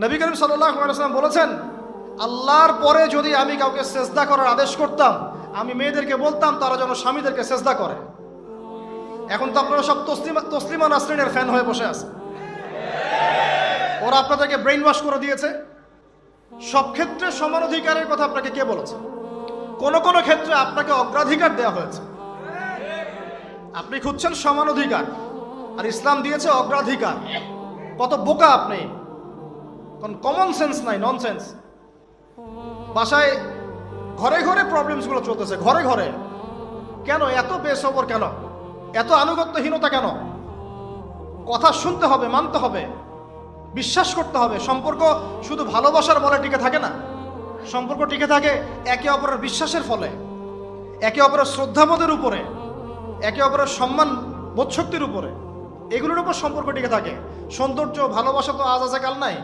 নবী করিম সাল্লাল্লাহু আলাইহি ওয়াসাল্লাম বলেছেন, আল্লাহর পরে যদি আমি কাউকে সেজদা করার আদেশ করতাম, আমি মেয়েদেরকে বলতাম তারা যেন স্বামীদেরকে সেজদা করে। এখন তো আপনারা সব তসলিমা নাসরিনের ফ্যান হয়ে বসে আছে। ওরা আপনাদেরকে ব্রেইন ওয়াশ করে দিয়েছে। সব ক্ষেত্রে সমান অধিকারের কথা আপনাকে কে বলেছে? কোন কোন ক্ষেত্রে আপনাকে অগ্রাধিকার দেওয়া হয়েছে। আপনি খুঁজছেন সমান অধিকার, আর ইসলাম দিয়েছে অগ্রাধিকার। কত বোকা আপনি! কোন কমন সেন্স নাই, ননসেন্স। বাসায় ঘরে ঘরে প্রবলেমসগুলো চলতেছে, ঘরে ঘরে। কেন এত বেসবর? কেন এত আনুগত্যহীনতা? কেন? কথা শুনতে হবে, মানতে হবে, বিশ্বাস করতে হবে। সম্পর্ক শুধু ভালোবাসার বলে টিকে থাকে না। সম্পর্ক টিকে থাকে একে অপরের বিশ্বাসের ফলে, একে অপরের শ্রদ্ধাবোধের উপরে, একে অপরের সম্মান বোধশক্তির উপরে। এগুলোর উপর সম্পর্ক টিকে থাকে। সৌন্দর্য, ভালোবাসা তো আজ আছে কাল নাই।